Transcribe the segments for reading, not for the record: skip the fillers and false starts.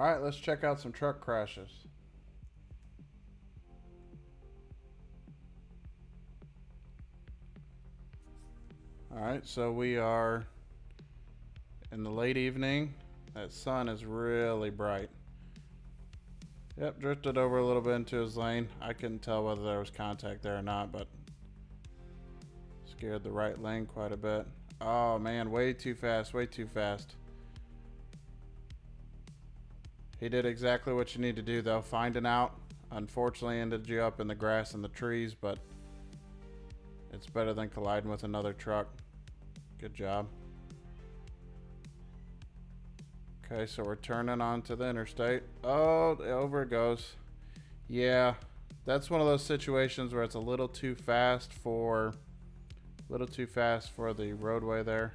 All right, let's check out some truck crashes. All right, so we are in the late evening. That sun is really bright. Yep, drifted over a little bit into his lane. I couldn't tell whether there was contact there or not, but scared the right lane quite a bit. Oh man, way too fast, way too fast. He did exactly what you need to do though, find an out. Unfortunately ended you up in the grass and the trees, but it's better than colliding with another truck. Good job. Okay, so we're turning onto the interstate. Oh, over it goes. Yeah, that's one of those situations where it's a little too fast for the roadway there.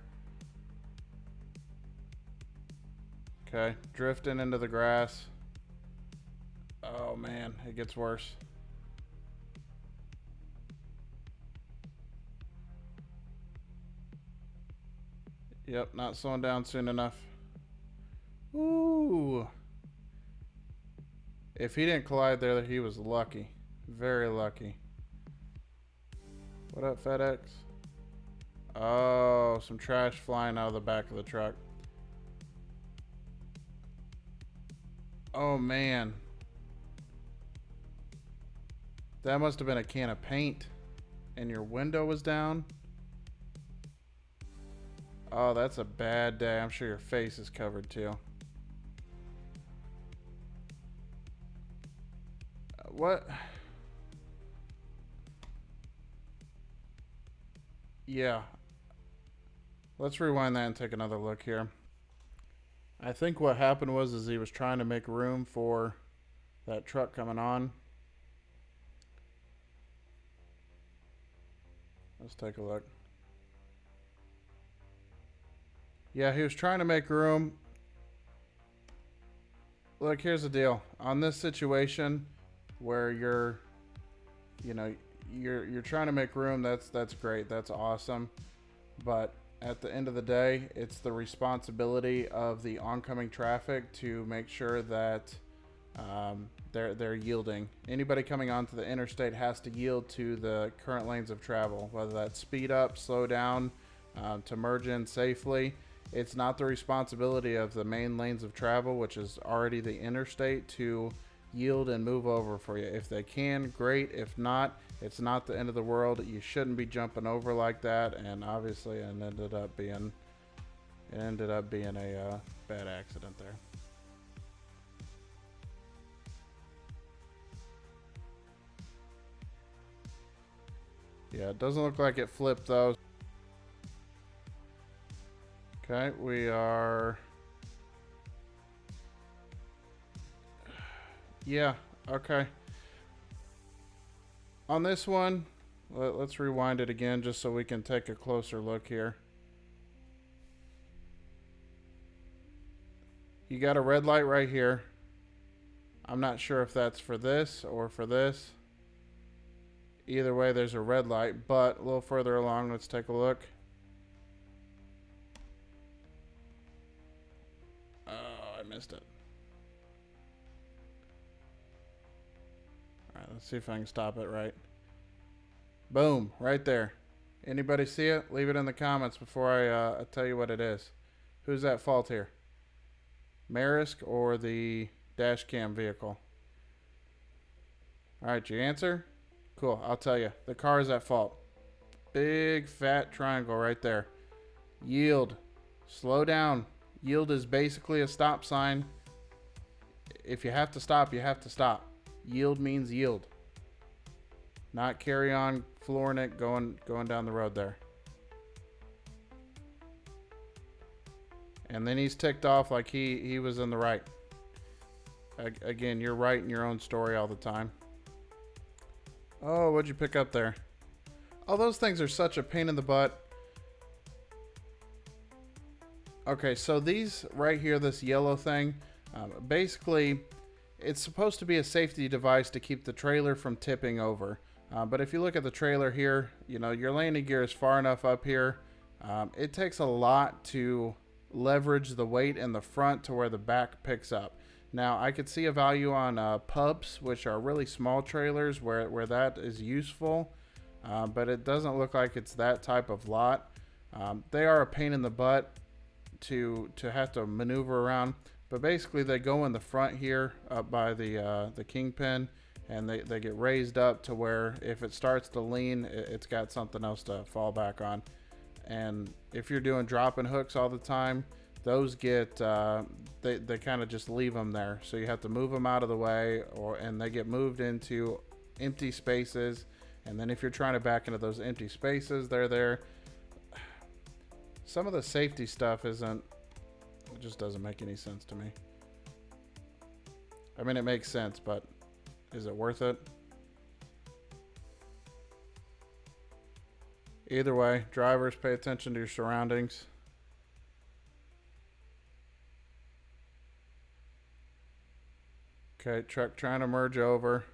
Okay, drifting into the grass. Oh man, it gets worse. Yep, not slowing down soon enough. Ooh. If he didn't collide there, he was lucky. Very lucky. What up, FedEx? Oh, some trash flying out of the back of the truck. Oh, man. That must have been a can of paint. And your window was down? Oh, that's a bad day. I'm sure your face is covered too. What? Yeah. Let's rewind that and take another look here. I think what happened was is he was trying to make room for that truck coming on. Let's take a look. Yeah, he was trying to make room. Look, here's the deal. On this situation where you're trying to make room, that's great. That's awesome. But at the end of the day, it's the responsibility of the oncoming traffic to make sure that they're yielding. Anybody coming onto the interstate has to yield to the current lanes of travel, whether that's speed up, slow down, to merge in safely. It's not the responsibility of the main lanes of travel, which is already the interstate, to yield and move over for you. If they can, great. If not, it's not the end of the world. You shouldn't be jumping over like that. And obviously, it ended up being a bad accident there. Yeah, it doesn't look like it flipped though. Okay, we are. Yeah, okay. On this one, let's rewind it again just so we can take a closer look here. You got a red light right here. I'm not sure if that's for this or for this. Either way, there's a red light, but a little further along, let's take a look. Oh, I missed it. All right, let's see if I can stop it right. Boom, right there. Anybody see it? Leave it in the comments before I tell you what it is. Who's at fault here? Marisk or the dash cam vehicle? All right, you answer? Cool, I'll tell you. The car is at fault. Big fat triangle right there. Yield. Slow down. Yield is basically a stop sign. If you have to stop, you have to stop. Yield means yield. Not carry on flooring it going down the road there. And then he's ticked off like he was in the right. Again, you're right in your own story all the time. Oh, what'd you pick up there? Oh, those things are such a pain in the butt. Okay, so these right here, this yellow thing, basically, it's supposed to be a safety device to keep the trailer from tipping over. But if you look at the trailer here, you know, your landing gear is far enough up here. It takes a lot to leverage the weight in the front to where the back picks up. Now, I could see a value on pubs, which are really small trailers, where that is useful, but it doesn't look like it's that type of lot. They are a pain in the butt to have to maneuver around, but basically they go in the front here up by the kingpin, and they get raised up to where if it starts to lean, it's got something else to fall back on. And if you're doing dropping hooks all the time, those get they kind of just leave them there, so you have to move them out of the way, and they get moved into empty spaces. And then if you're trying to back into those empty spaces, they're there. Some of the safety stuff it just doesn't make any sense to me. I mean, it makes sense, but is it worth it? Either way, drivers, pay attention to your surroundings. Okay, truck trying to merge over.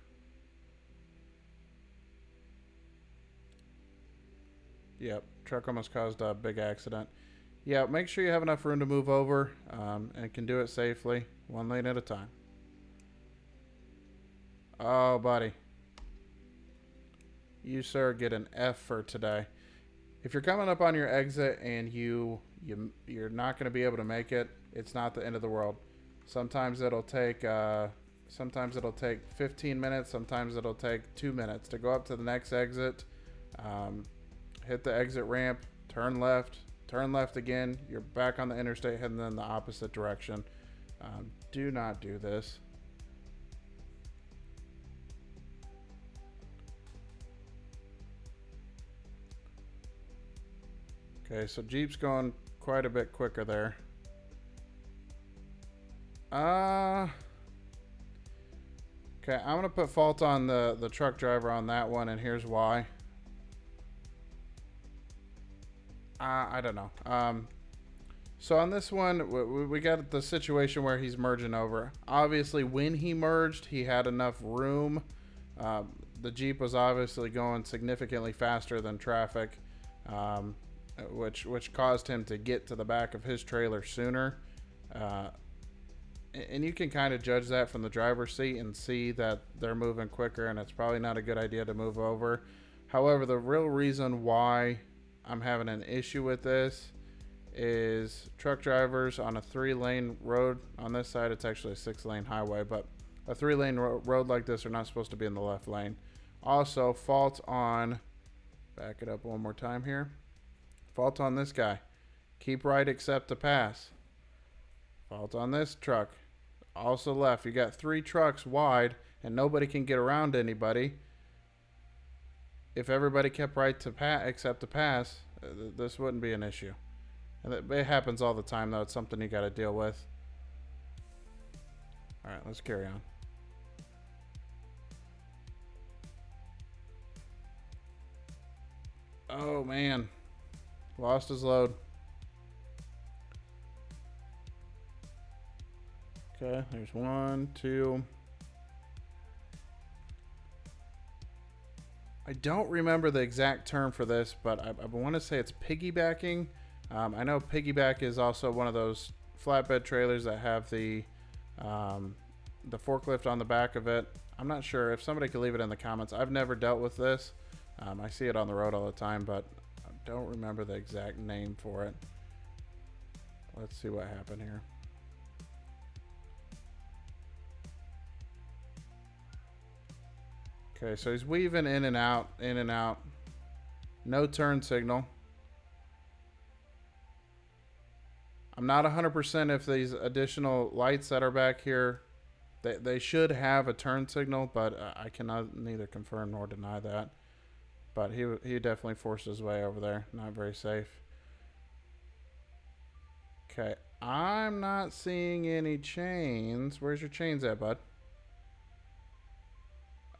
Yep, truck almost caused a big accident. Yeah, make sure you have enough room to move over, and can do it safely, one lane at a time. Oh, buddy. You, sir, get an F for today. If you're coming up on your exit and you're not going to be able to make it, it's not the end of the world. Sometimes it'll take 15 minutes. Sometimes it'll take 2 minutes to go up to the next exit. Hit the exit ramp, turn left again. You're back on the interstate heading in the opposite direction. Do not do this. Okay, so Jeep's going quite a bit quicker there. Okay, I'm going to put fault on the truck driver on that one, and here's why. I don't know. So on this one, we got the situation where he's merging over. Obviously, when he merged, he had enough room. The Jeep was obviously going significantly faster than traffic, which caused him to get to the back of his trailer sooner. And you can kind of judge that from the driver's seat and see that they're moving quicker, and it's probably not a good idea to move over. However, the real reason why I'm having an issue with this is truck drivers on a 3-lane road. On this side, it's actually a 6-lane highway, but a 3-lane road like this are not supposed to be in the left lane. Also, fault on, back it up one more time here. Fault on this guy. Keep right except to pass. Fault on this truck. Also left. You got 3 trucks wide and nobody can get around anybody. If everybody kept right to except to pass, this wouldn't be an issue. And it happens all the time, though. It's something you got to deal with. All right, let's carry on. Oh, man. Lost his load. Okay, there's 1, 2. I don't remember the exact term for this, but I want to say it's piggybacking. I know piggyback is also one of those flatbed trailers that have the forklift on the back of it. I'm not sure. If somebody could leave it in the comments. I've never dealt with this. I see it on the road all the time, but I don't remember the exact name for it. Let's see what happened here. Okay, so he's weaving in and out, in and out. No turn signal. I'm not 100% if these additional lights that are back here, they should have a turn signal, but I cannot neither confirm nor deny that. But he definitely forced his way over there. Not very safe. Okay, I'm not seeing any chains. Where's your chains at, bud?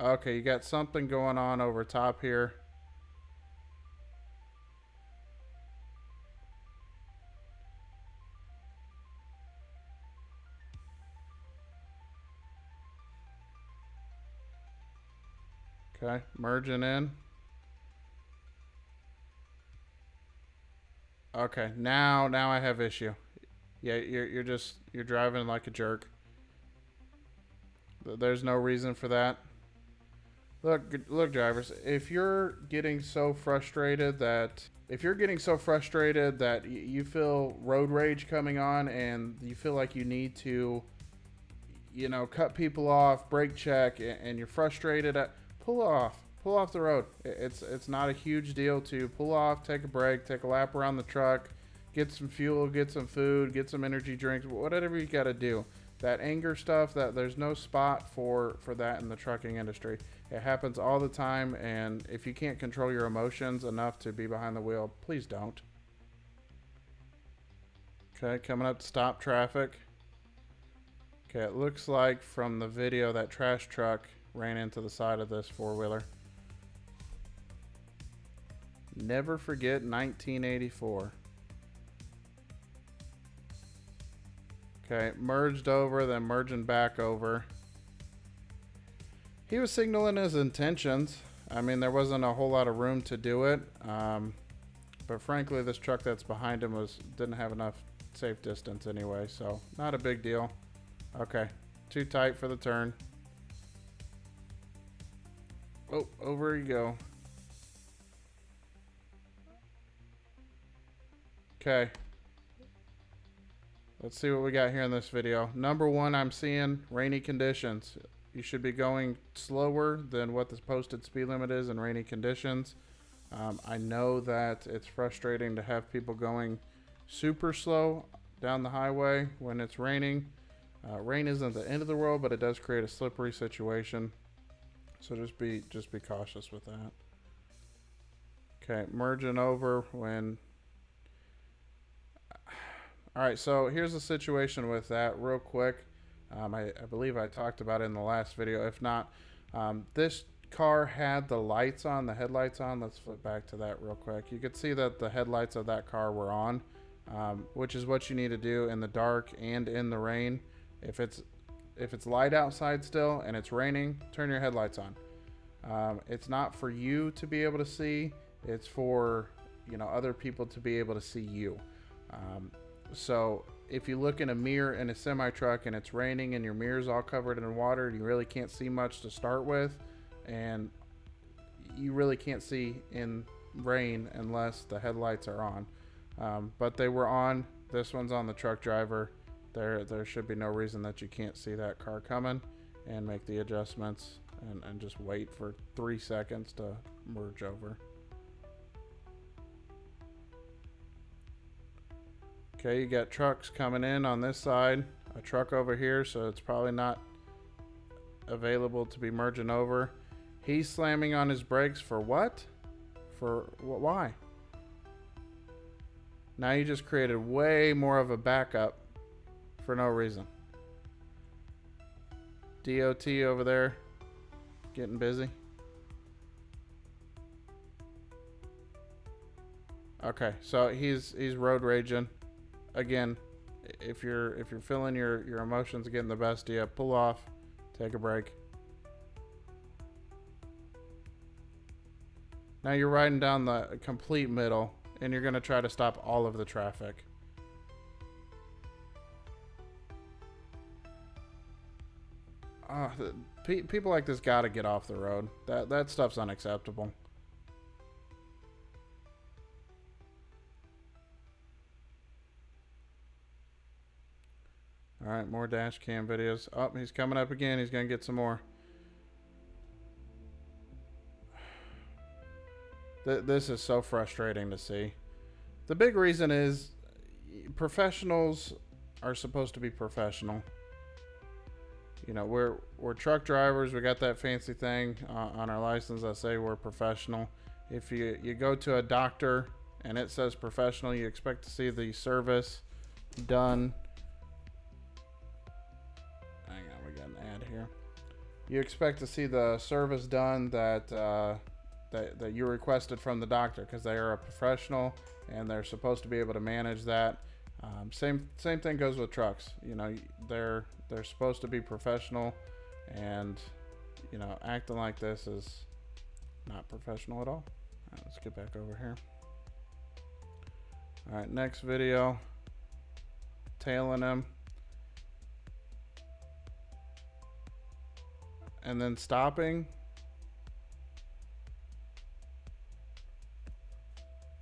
Okay, you got something going on over top here. Okay, merging in. Okay, now I have issue. Yeah, you're driving like a jerk. There's no reason for that. Look, drivers, if you're getting so frustrated that you feel road rage coming on and you feel like you need to, cut people off, brake check, and you're frustrated pull off the road. It's not a huge deal to pull off, take a break, take a lap around the truck, get some fuel, get some food, get some energy drinks, whatever you got to do. That anger stuff, that there's no spot for that in the trucking industry. It happens all the time, and if you can't control your emotions enough to be behind the wheel, please don't. Okay, coming up to stop traffic. Okay, it looks like from the video that trash truck ran into the side of this four-wheeler. Never forget 1984. Okay, merged over, then merging back over. He was signaling his intentions. I mean, there wasn't a whole lot of room to do it. But frankly, this truck that's behind him didn't have enough safe distance anyway, so not a big deal. Okay, too tight for the turn. Oh, over you go. Okay. Let's see what we got here in this video. Number one, I'm seeing rainy conditions. You should be going slower than what the posted speed limit is in rainy conditions. I know that it's frustrating to have people going super slow down the highway when it's raining. Rain isn't the end of the world, but it does create a slippery situation. So just be cautious with that. Okay, merging over when... All right, so here's the situation with that real quick. I believe I talked about it in the last video. If not, this car had the lights on, the headlights on. Let's flip back to that real quick. You could see that the headlights of that car were on, which is what you need to do in the dark and in the rain. If it's light outside still and it's raining, turn your headlights on. It's not for you to be able to see. It's for other people to be able to see you. So if you look in a mirror in a semi truck and it's raining and your mirror's all covered in water, you really can't see much to start with, and you really can't see in rain unless the headlights are on. But they were on. This one's on the truck driver. There should be no reason that you can't see that car coming and make the adjustments and just wait for 3 seconds to merge over. Okay, you got trucks coming in on this side, a truck over here, so it's probably not available to be merging over. He's slamming on his brakes for what? Why? Now you just created way more of a backup for no reason. DOT over there getting busy. Okay, so he's road raging. Again, if you're feeling your emotions getting the best of you, pull off, take a break. Now you're riding down the complete middle and you're going to try to stop all of the traffic. People like this got to get off the road. That stuff's unacceptable. All right, more dash cam videos. Oh, he's coming up again. He's going to get some more. This is so frustrating to see. The big reason is professionals are supposed to be professional. We're truck drivers. We got that fancy thing on our license that say we're professional. If you go to a doctor and it says professional, you expect to see the service done. Hang on, we got an ad here. You expect to see the service done that you requested from the doctor, because they are a professional and they're supposed to be able to manage that. Same thing goes with trucks. They're supposed to be professional, and acting like this is not professional at all. All right, let's get back over here. All right, next video. Tailing him. and then stopping.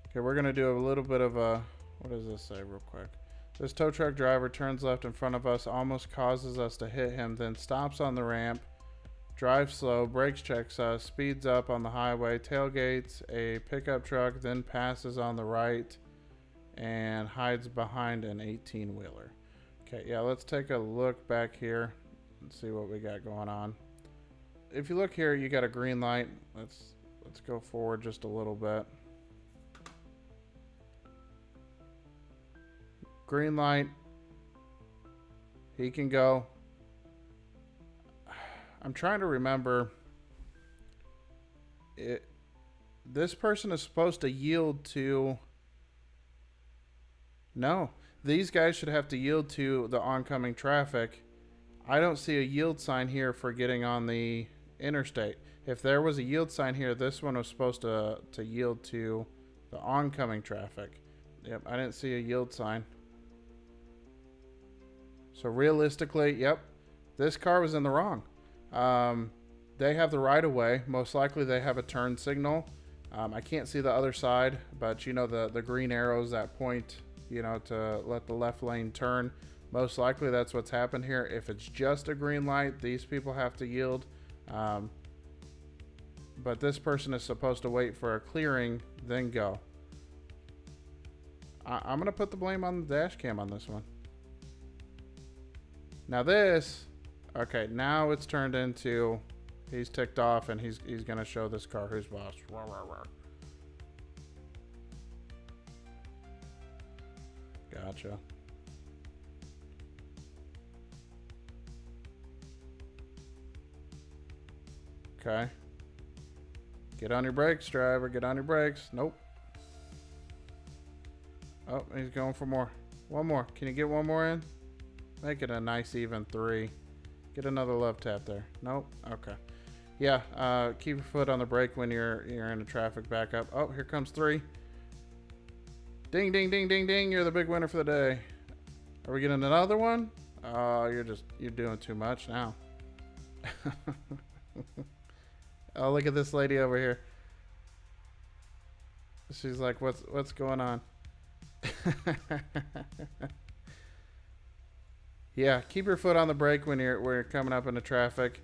Okay, we're gonna do a little bit of a, what does this say real quick? This tow truck driver turns left in front of us, almost causes us to hit him, then stops on the ramp, drives slow, brakes checks us, speeds up on the highway, tailgates a pickup truck, then passes on the right and hides behind an 18-wheeler. Okay, yeah, let's take a look back here and see what we got going on. If you look here, you got a green light. Let's go forward just a little bit. Green light. He can go. I'm trying to remember. This person is supposed to yield to... No. These guys should have to yield to the oncoming traffic. I don't see a yield sign here for getting on the interstate. If there was a yield sign here, this one was supposed to yield to the oncoming traffic. Yep, I didn't see a yield sign. So realistically, yep, this car was in the wrong. They have the right of way. Most likely they have a turn signal. I can't see the other side, but you know the green arrows that point, you know, to let the left lane turn. Most likely that's what's happened here. If it's just a green light, these people have to yield. But this person is supposed to wait for a clearing, then go. I'm going to put the blame on the dash cam on this one. Now this, okay, now it's turned into, he's ticked off and he's going to show this car who's boss. Rawr, rawr, rawr. Gotcha. Okay. Get on your brakes, driver. Get on your brakes. Nope. Oh, he's going for more. One more. Can you get one more in? Make it a nice even 3. Get another love tap there. Nope. Okay. Yeah, keep your foot on the brake when you're in a traffic backup. Oh, here comes 3. Ding, ding, ding, ding, ding. You're the big winner for the day. Are we getting another one? Oh, you're doing too much now. Oh, look at this lady over here. She's like, what's going on? Yeah, keep your foot on the brake when you're coming up into traffic.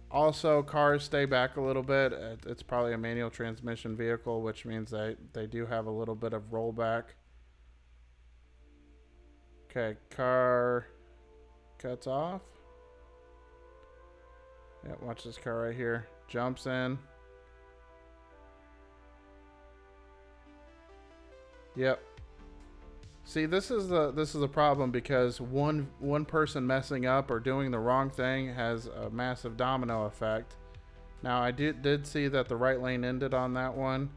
Also, cars stay back a little bit. It's probably a manual transmission vehicle, which means they do have a little bit of rollback. Okay, car cuts off. Yeah, watch this car right here. Jumps in. Yep. See, this is the problem, because one person messing up or doing the wrong thing has a massive domino effect. Now, I did see that the right lane ended on that one.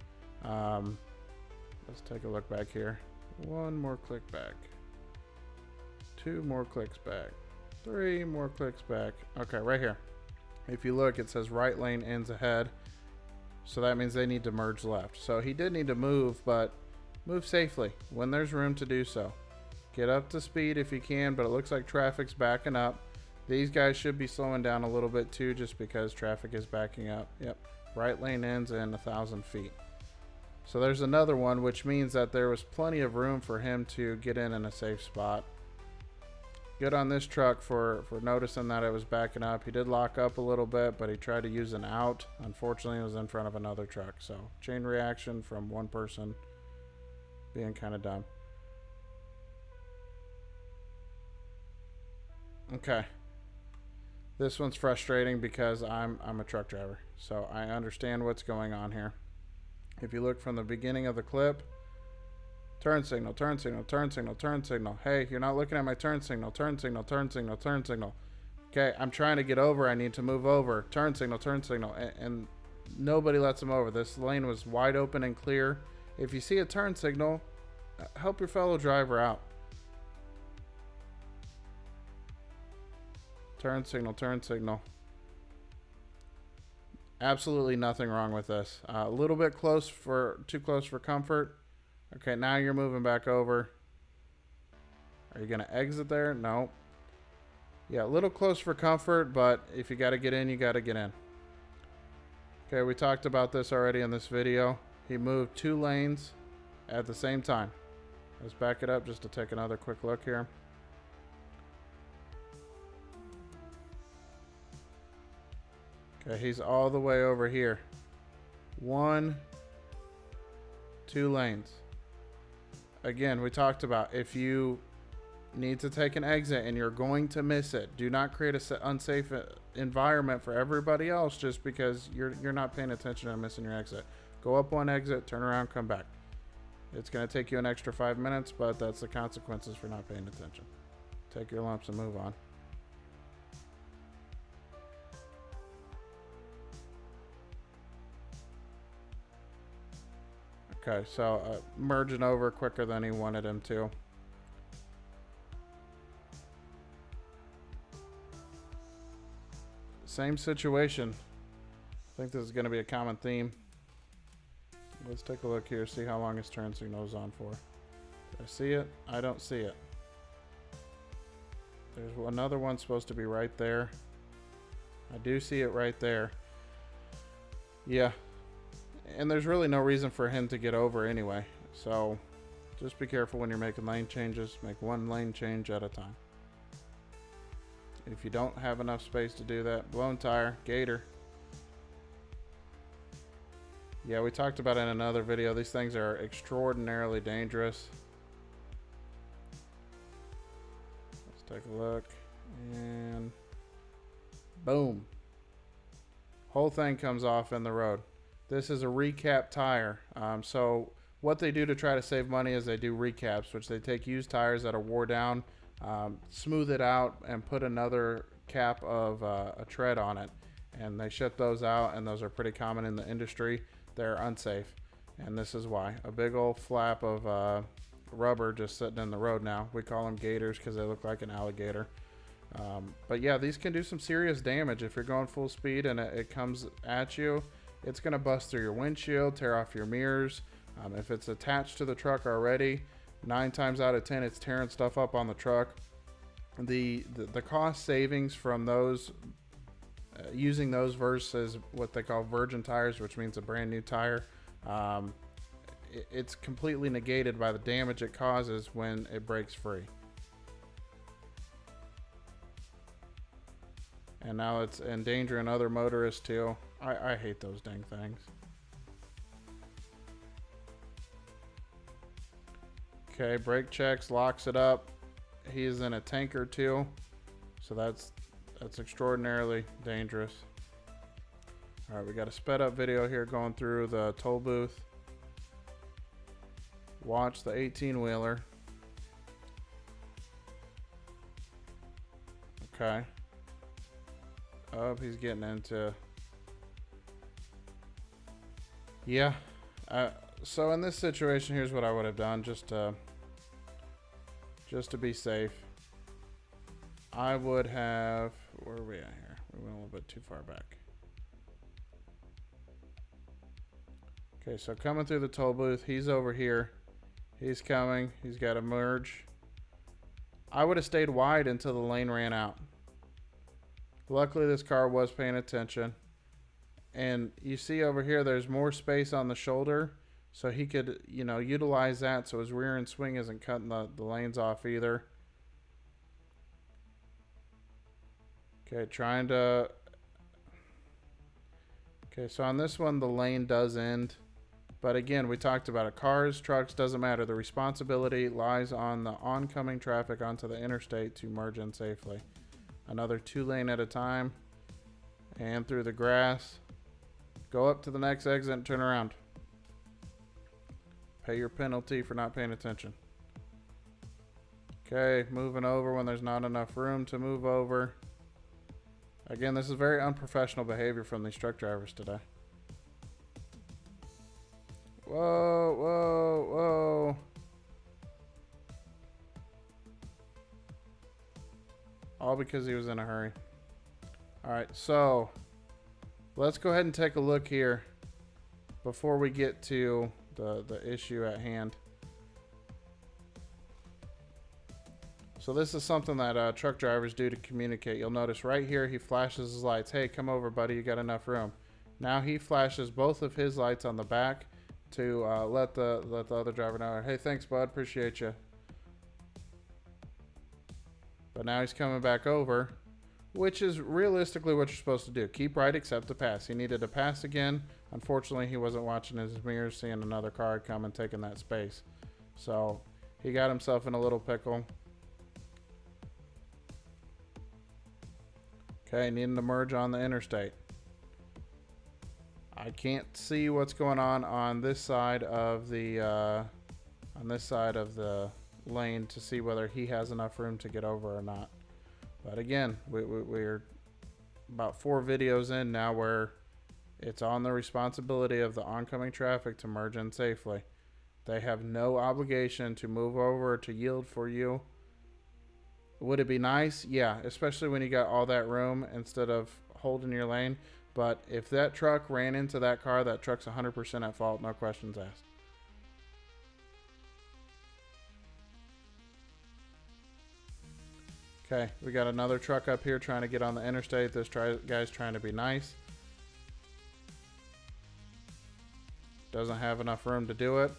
Let's take a look back here. 1 more click back. 2 more clicks back. 3 more clicks back. Okay, right here. If you look, it says right lane ends ahead. So that means they need to merge left. So he did need to move, but move safely when there's room to do so. Get up to speed if you can, but it looks like traffic's backing up. These guys should be slowing down a little bit too, just because traffic is backing up. Yep, right lane ends in 1,000 feet. So there's another one, which means that there was plenty of room for him to get in a safe spot. Good on this truck for noticing that it was backing up. He did lock up a little bit, but he tried to use an out. Unfortunately, it was in front of another truck. So chain reaction from one person being kind of dumb. Okay. This one's frustrating because I'm a truck driver, so I understand what's going on here. If you look from the beginning of the clip, turn signal, turn signal, turn signal, turn signal. Hey, you're not looking at my turn signal, turn signal, turn signal, turn signal. Okay, I'm trying to get over. I need to move over. Turn signal, and nobody lets him over. This lane was wide open and clear. If you see a turn signal, help your fellow driver out. Turn signal, turn signal. Absolutely nothing wrong with this. A little bit too close for comfort. Okay, now you're moving back over. Are you going to exit there? No. Yeah, a little close for comfort, but if you got to get in, you got to get in. Okay, we talked about this already in this video. He moved 2 lanes at the same time. Let's back it up just to take another quick look here. Okay, he's all the way over here. 1, 2 lanes. Again, we talked about if you need to take an exit and you're going to miss it, do not create a unsafe environment for everybody else just because you're not paying attention and missing your exit. Go up 1 exit, turn around, come back. It's going to take you an extra 5 minutes, but that's the consequences for not paying attention. Take your lumps and move on. Okay, so merging over quicker than he wanted him to. Same situation. I think this is going to be a common theme. Let's take a look here, see how long his turn signal is on for. Do I see it? I don't see it. There's another one supposed to be right there. I do see it right there. Yeah. And there's really no reason for him to get over anyway. So just be careful when you're making lane changes. Make 1 lane change at a time. If you don't have enough space to do that, blown tire, gator. Yeah, we talked about it in another video. These things are extraordinarily dangerous. Let's take a look. And boom. Whole thing comes off in the road. This is a recap tire. So what they do to try to save money is they do recaps, which they take used tires that are wore down, smooth it out, and put another cap of a tread on it. And they ship those out, and those are pretty common in the industry. They're unsafe, and this is why. A big old flap of rubber just sitting in the road now. We call them gators because they look like an alligator. But yeah, these can do some serious damage if you're going full speed and it comes at you. It's going to bust through your windshield, tear off your mirrors. If it's attached to the truck already, 9 times out of 10, it's tearing stuff up on the truck. The cost savings from those, using those versus what they call virgin tires, which means a brand new tire, it's completely negated by the damage it causes when it breaks free. And now it's endangering other motorists too. I hate those dang things. Okay, brake checks, locks it up. He's in a tanker too, so that's extraordinarily dangerous. All right, we got a sped up video here going through the toll booth. Watch the 18-wheeler. Okay. Oh, he's getting into... Yeah. So in this situation, here's what I would have done, just to be safe. I would have... Where are we at here? We went a little bit too far back. Okay, so coming through the toll booth, he's over here. He's coming. He's got to merge. I would have stayed wide until the lane ran out. Luckily, this car was paying attention. And you see over here, there's more space on the shoulder. So he could, you know, utilize that so his rear end swing isn't cutting the lanes off either. Okay, trying to... Okay, so on this one, the lane does end. But again, we talked about it. Cars, trucks, doesn't matter. The responsibility lies on the oncoming traffic onto the interstate to merge in safely. Another 2 lane at a time. And through the grass. Go up to the next exit and turn around. Pay your penalty for not paying attention. Okay, moving over when there's not enough room to move over. Again, this is very unprofessional behavior from these truck drivers today. Whoa, whoa, whoa. All because he was in a hurry. All right, so let's go ahead and take a look here before we get to the issue at hand. So this is something that truck drivers do to communicate. You'll notice right here he flashes his lights. Hey, come over, buddy. You got enough room. Now he flashes both of his lights on the back to let the other driver know. Hey, thanks, bud. Appreciate you. But now he's coming back over, which is realistically what you're supposed to do. Keep right, accept the pass. He needed to pass again. Unfortunately, he wasn't watching his mirrors, seeing another car come and taking that space. So he got himself in a little pickle. Okay, needing to merge on the interstate. I can't see what's going on this side of the lane to see whether he has enough room to get over or not. But again, we're about 4 videos in now where it's on the responsibility of the oncoming traffic to merge in safely. They have no obligation to move over or to yield for you. Would it be nice? Yeah, especially when you got all that room instead of holding your lane. But if that truck ran into that car, that truck's 100% at fault, no questions asked. Okay, we got another truck up here trying to get on the interstate. This guy's trying to be nice. Doesn't have enough room to do it.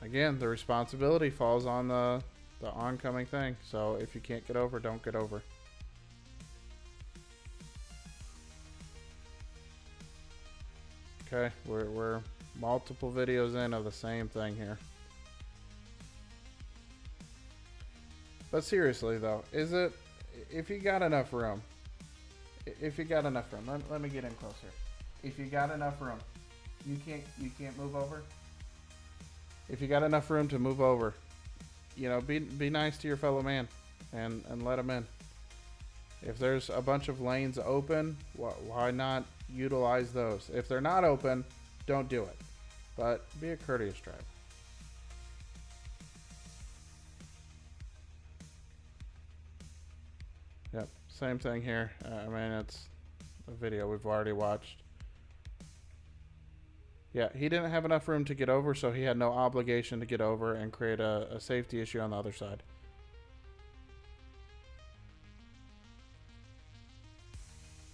Again, the responsibility falls on the oncoming thing. So if you can't get over, don't get over. Okay, we're multiple videos in of the same thing here. But seriously though, is it, if you got enough room, let me get in closer. If you got enough room, you can't move over? If you got enough room to move over, you know, be nice to your fellow man and let him in. If there's a bunch of lanes open, why not utilize those? If they're not open, don't do it. But be a courteous driver. Yep, same thing here. I mean, it's a video we've already watched. Yeah, he didn't have enough room to get over, so he had no obligation to get over and create a safety issue on the other side.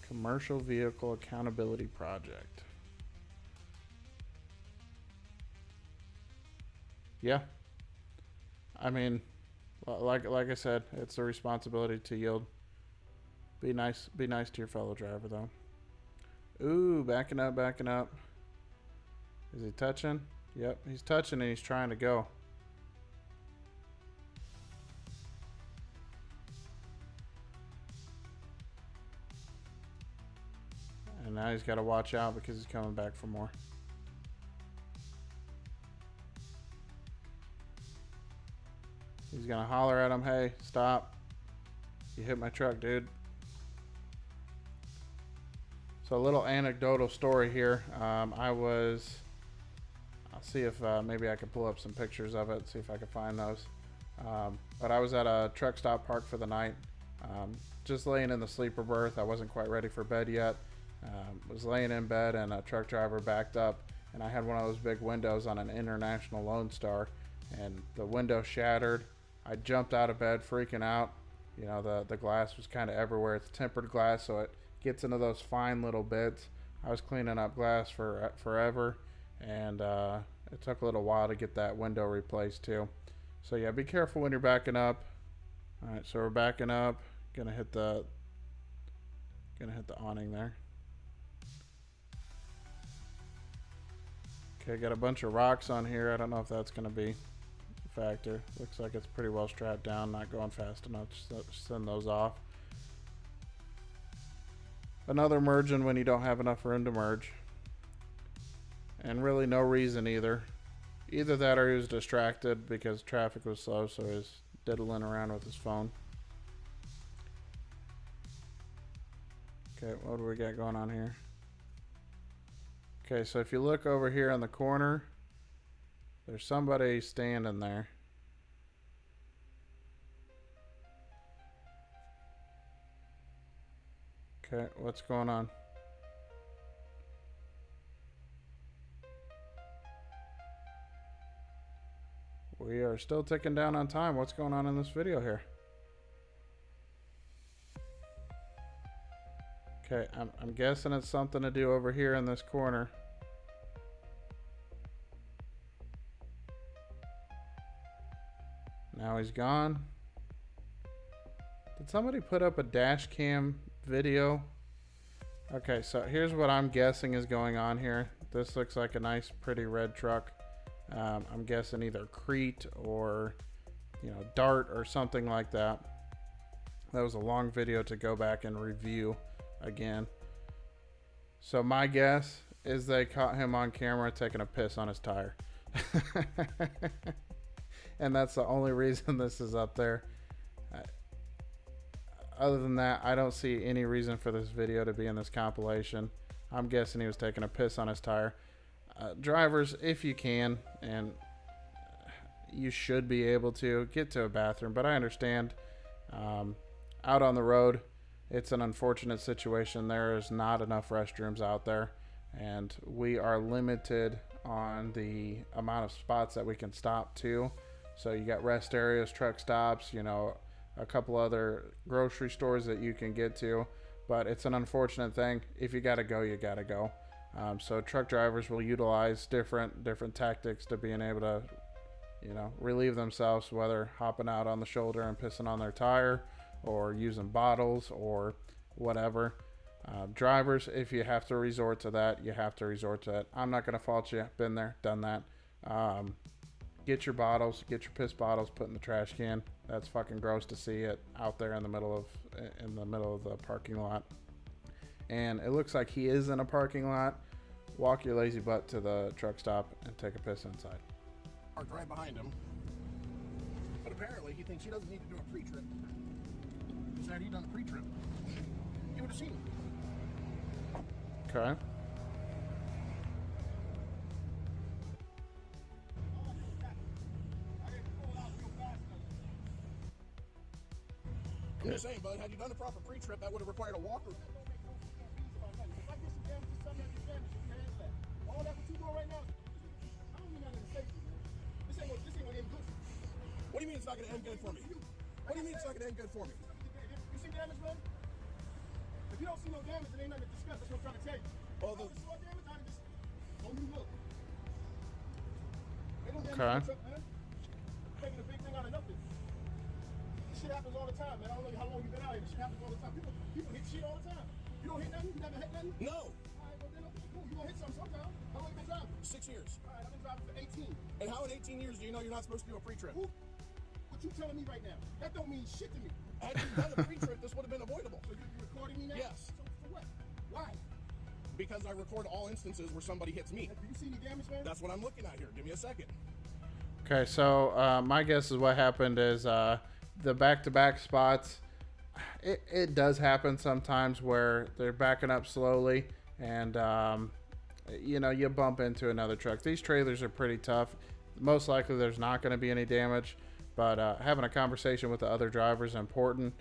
Commercial Vehicle Accountability Project. Yeah. I mean, like I said, it's a responsibility to yield. Be nice to your fellow driver though. Ooh, backing up. Is he touching? Yep, he's touching and he's trying to go. And now he's got to watch out because he's coming back for more. He's going to holler at him, hey, stop. You hit my truck, dude. So a little anecdotal story here. I'll see if maybe I can pull up some pictures of it, see if I can find those. But I was at a truck stop park for the night, just laying in the sleeper berth. I wasn't quite ready for bed yet. Was laying in bed and a truck driver backed up, and I had one of those big windows on an International Lone Star, and the window shattered. I jumped out of bed freaking out. You know, the glass was kind of everywhere. It's tempered glass, so it gets into those fine little bits. I was cleaning up glass for forever, and it took a little while to get that window replaced too. So yeah, be careful when you're backing up. All right, so we're backing up. Gonna hit the awning there. Okay, got a bunch of rocks on here. I don't know if that's gonna be a factor. Looks like it's pretty well strapped down, not going fast enough. Just send those off. Another merging when you don't have enough room to merge. And really no reason either. Either that or he was distracted because traffic was slow, so he was diddling around with his phone. Okay, what do we got going on here? Okay, so if you look over here in the corner, there's somebody standing there. Okay, what's going on? We are still ticking down on time. What's going on in this video here? Okay, I'm guessing it's something to do over here in this corner. Now he's gone. Did somebody put up a dash cam video? Okay, so here's what I'm guessing is going on here. This looks like a nice, pretty red truck. I'm guessing either Crete or, you know, Dart or something like that. That was a long video to go back and review again. So my guess is they caught him on camera taking a piss on his tire. And that's the only reason this is up there. Other than that, I don't see any reason for this video to be in this compilation. I'm guessing he was taking a piss on his tire. Drivers, if you can, and you should be able to, get to a bathroom. But I understand, out on the road, it's an unfortunate situation. There is not enough restrooms out there, and we are limited on the amount of spots that we can stop to. So you got rest areas, truck stops, you know, a couple other grocery stores that you can get to, but it's an unfortunate thing. If you gotta go, you gotta go. So truck drivers will utilize different tactics to being able to, you know, relieve themselves, whether hopping out on the shoulder and pissing on their tire, or using bottles or whatever. Drivers, if you have to resort to that, you have to resort to it. I'm not gonna fault you. Been there, done that. Get your bottles, get your piss bottles, put in the trash can. That's fucking gross to see it out there in the middle of the parking lot. And it looks like he is in a parking lot. Walk your lazy butt to the truck stop and take a piss inside. Parked right behind him. But apparently he thinks he doesn't need to do a pre-trip. He said he'd done a pre-trip. You would have seen him. Okay. I'm just saying, bud, had you done a proper pre-trip, that would have required a walker. All that what you doing right now, I don't mean nothing to safety, man. This ain't gonna end good. What do you mean it's not gonna end good for me? What do you mean it's not gonna end good for me? You see damage, man? If you don't see no damage, it ain't nothing to discuss. That's what I'm trying to tell you. Oh, the saw damage, I'd just don't you look. Ain't no damage to the truck, man. Taking a big thing out of nothing. This shit happens all the time, man. I don't know how long you've been out here. This shit happens all the time. People hit shit all the time. You don't hit nothing? You never hit nothing? No. Alright, well then okay, cool. You gonna hit something sometime. How long you been driving? 6 years. Alright, I've been driving for 18. And how in 18 years do you know you're not supposed to do a pre-trip? What you telling me right now? That don't mean shit to me. Had you done a pre-trip, this would have been avoidable. So you recording me now? Yes. So for what? Why? Because I record all instances where somebody hits me. Do you see any damage, man? That's what I'm looking at here. Give me a second. Okay, so my guess is what happened is the back-to-back spots, it does happen sometimes where they're backing up slowly and, you know, you bump into another truck. These trailers are pretty tough. Most likely there's not going to be any damage, but having a conversation with the other drivers is important,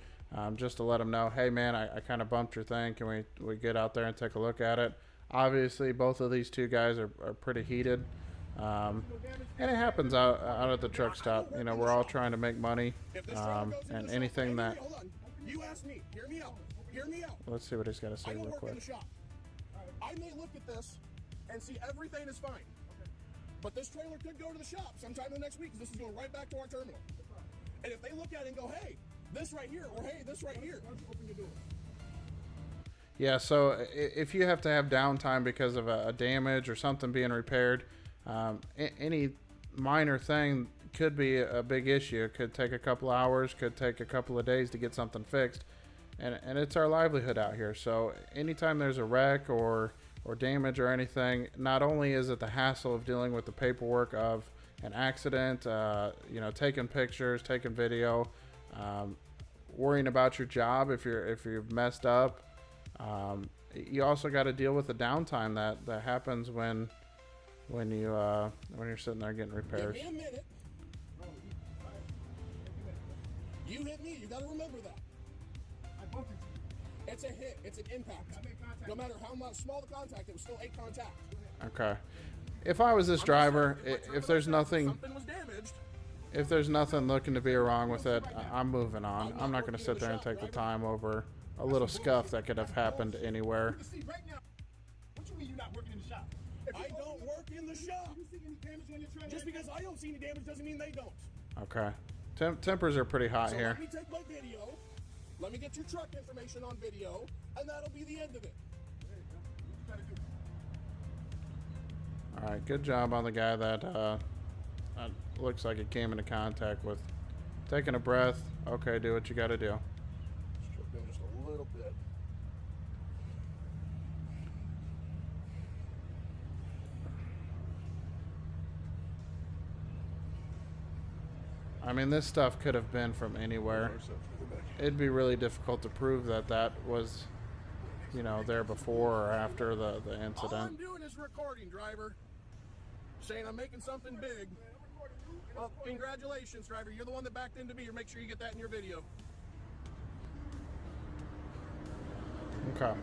just to let them know, hey, man, I kind of bumped your thing. Can we get out there and take a look at it? Obviously, both of these two guys are pretty heated. And it happens out at the truck stop. You know, we're all trying to make money, and anything that... Hold on. You asked me. Hear me out. Hear me out. Let's see what he's got to say real quick. I may look at this and see everything is fine. But this trailer could go to the shop sometime in the next week because this is going right back to our terminal. And if they look at it and go, hey, this right here, or hey, this right here, why don't you open your door? Yeah, so if you have to have downtime because of a damage or something being repaired, any minor thing could be a big issue. It could take a couple hours, could take a couple of days to get something fixed. And it's our livelihood out here. So anytime there's a wreck or damage or anything, not only is it the hassle of dealing with the paperwork of an accident, you know, taking pictures, taking video, worrying about your job if you've messed up. You also got to deal with the downtime that happens when you're sitting there getting repairs. Give me a minute. You hit me. You got to remember that. I bumped into you. It's a hit. It's an impact. No matter how much small the contact, it was still a contact. Okay. If I was this driver, if there's nothing, something was damaged. If there's nothing looking to be wrong with it, I'm moving on. I'm not going to sit there and take the time over a little scuff that could have happened anywhere. You can see right now. What you mean you're not working in the shop? I don't work in the shop. You see any damage on your trailer? Just because I don't see any damage doesn't mean they don't. Okay. Tempers are pretty hot here. Let me take my video. Let me get your truck information on video, and that'll be the end of it. All right, good job on the guy that looks like he came into contact with. Taking a breath. Okay, do what you got to do. Just a little bit. I mean, this stuff could have been from anywhere. It'd be really difficult to prove that that was, you know, there before or after the incident. All I'm doing is recording, driver. Saying I'm making something big. Well, congratulations, driver. You're the one that backed into me. Make sure you get that in your video. Okay.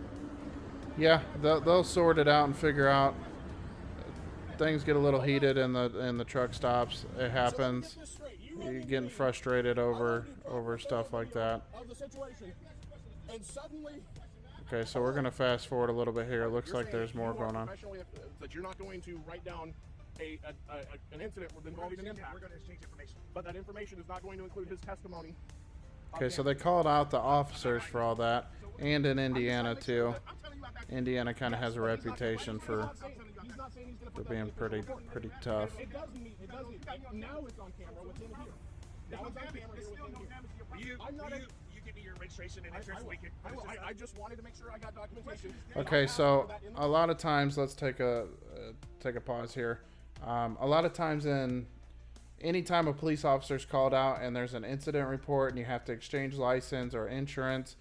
Yeah, they'll sort it out and figure out. Things get a little heated in the truck stops. It happens. You're getting frustrated over stuff like that. Okay, so we're gonna fast forward a little bit here. It looks like there's more going on. That you're not going to write down an incident involving an impact. We're going to exchange information. But that information is not going to include his testimony. Okay, so they called out the officers for all that, and in Indiana too. Indiana kind of has a reputation for being pretty tough. It doesn't. Now it's on camera within here. Now it's on camera within here. You give me your registration and insurance. I just wanted to make sure I got documentation. Okay, so a lot of times, let's take a pause here. A lot of times anytime a police officer is called out and there's an incident report and you have to exchange license or insurance,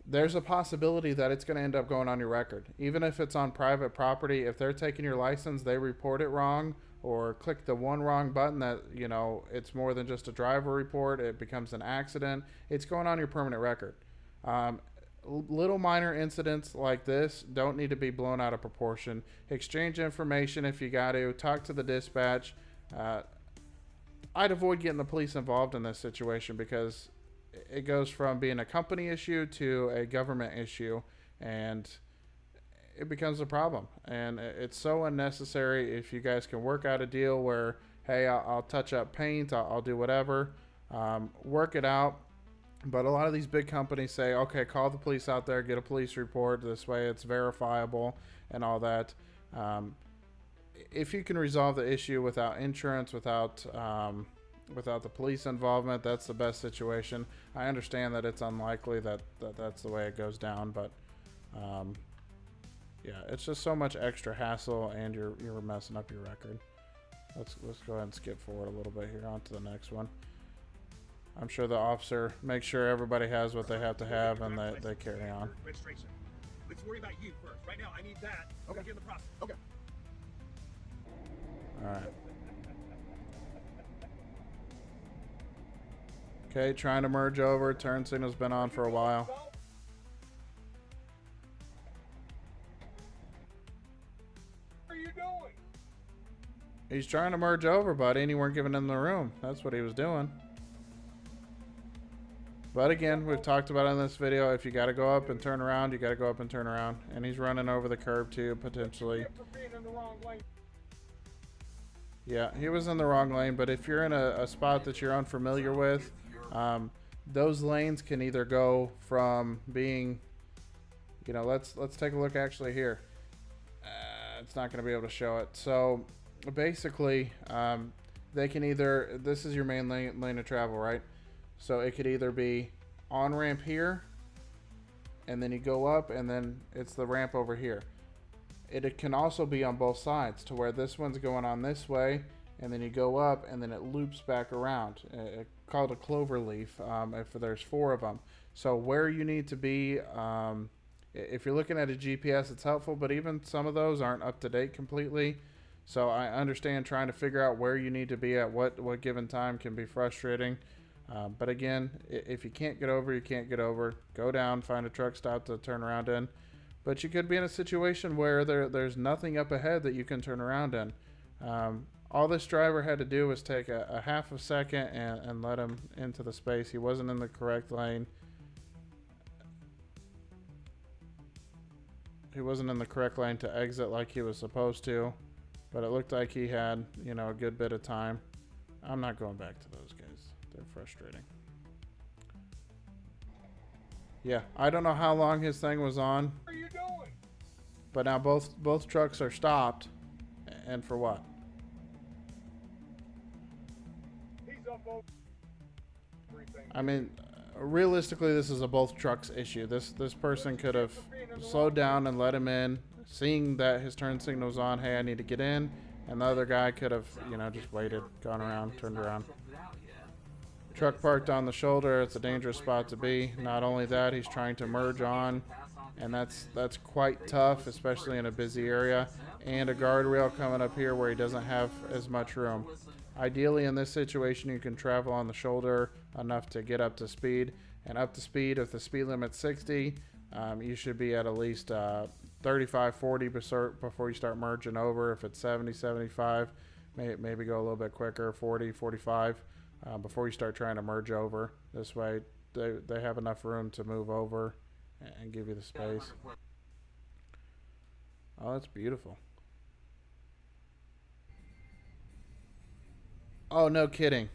there's a possibility that it's going to end up going on your record. Even if it's on private property, if they're taking your license, they report it wrong or click the one wrong button that, you know, it's more than just a driver report, it becomes an accident, it's going on your permanent record. Little minor incidents like this don't need to be blown out of proportion. Exchange information if you got to. Talk to the dispatch. I'd avoid getting the police involved in this situation because it goes from being a company issue to a government issue, and it becomes a problem. And it's so unnecessary. If you guys can work out a deal where, hey, I'll touch up paint, I'll do whatever, work it out. But a lot of these big companies say, okay, call the police out there, get a police report. This way it's verifiable and all that. If you can resolve the issue without insurance, without the police involvement, that's the best situation. I understand that it's unlikely that that's the way it goes down, but yeah, it's just so much extra hassle, and you're messing up your record. Let's go ahead and skip forward a little bit here on to the next one. I'm sure the officer makes sure everybody has what they have to have, and they carry on. Registration. Let's worry about you first. Right now, I need that. Okay. Begin the process. Okay. All right. Okay, trying to merge over. Turn signal's been on for a while. What are you doing? He's trying to merge over, buddy, and you weren't giving him the room. That's what he was doing. But again, we've talked about in this video, if you got to go up and turn around, you got to go up and turn around. And he's running over the curb too, potentially. Yeah, he was in the wrong lane, but if you're in a spot that you're unfamiliar with, those lanes can either go from being, you know, let's take a look actually here. It's not going to be able to show it. So basically, they can either, this is your main lane of travel, right? So it could either be on ramp here, and then you go up, and then it's the ramp over here. It can also be on both sides, to where this one's going on this way, and then you go up, and then it loops back around. Called a clover leaf, if there's 4 of them. So where you need to be, if you're looking at a GPS, it's helpful, but even some of those aren't up to date completely. So I understand trying to figure out where you need to be at what given time can be frustrating. But again, if you can't get over, you can't get over. Go down, find a truck stop to turn around in. But you could be in a situation where there's nothing up ahead that you can turn around in. All this driver had to do was take a half a second and let him into the space. He wasn't in the correct lane. wasn't in the correct lane to exit like he was supposed to, but it looked like he had, you know, a good bit of time. I'm not going back to those guys. They're frustrating. Yeah, I don't know how long his thing was on. What are you doing? But now both trucks are stopped, and for what? He's up over everything. I mean, realistically, this is a both trucks issue. This person could have slowed down and let him in, seeing that his turn signal was on. Hey, I need to get in, and the other guy could have, you know, just waited, gone around, turned around. Truck parked on the shoulder. It's a dangerous spot to be. Not only that, he's trying to merge on, and that's quite tough, especially in a busy area, and a guardrail coming up here where he doesn't have as much room. Ideally, in this situation, you can travel on the shoulder enough to get up to speed, and up to speed, if the speed limit's 60, you should be at least 35, 40 before you start merging over. If it's 70, 75, maybe go a little bit quicker, 40, 45. Before you start trying to merge over. This way they have enough room to move over and give you the space. Oh, that's beautiful. Oh, no kidding.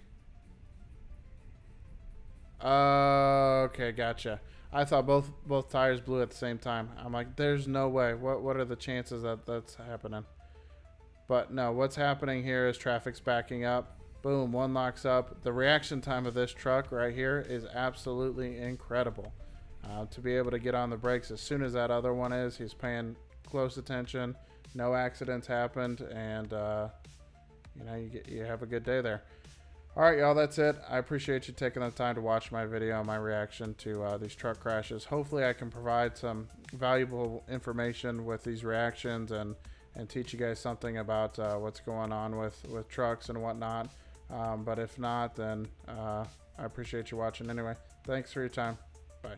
Okay, gotcha. I thought both tires blew at the same time. I'm like, there's no way. What are the chances that that's happening? But no, what's happening here is traffic's backing up. Boom, one locks up. The reaction time of this truck right here is absolutely incredible. To be able to get on the brakes as soon as that other one is, he's paying close attention. No accidents happened, and you know, you have a good day there. All right, y'all, that's it. I appreciate you taking the time to watch my video, my reaction to these truck crashes. Hopefully, I can provide some valuable information with these reactions and teach you guys something about what's going on with trucks and whatnot. But if not, then I appreciate you watching anyway. Thanks for your time. Bye.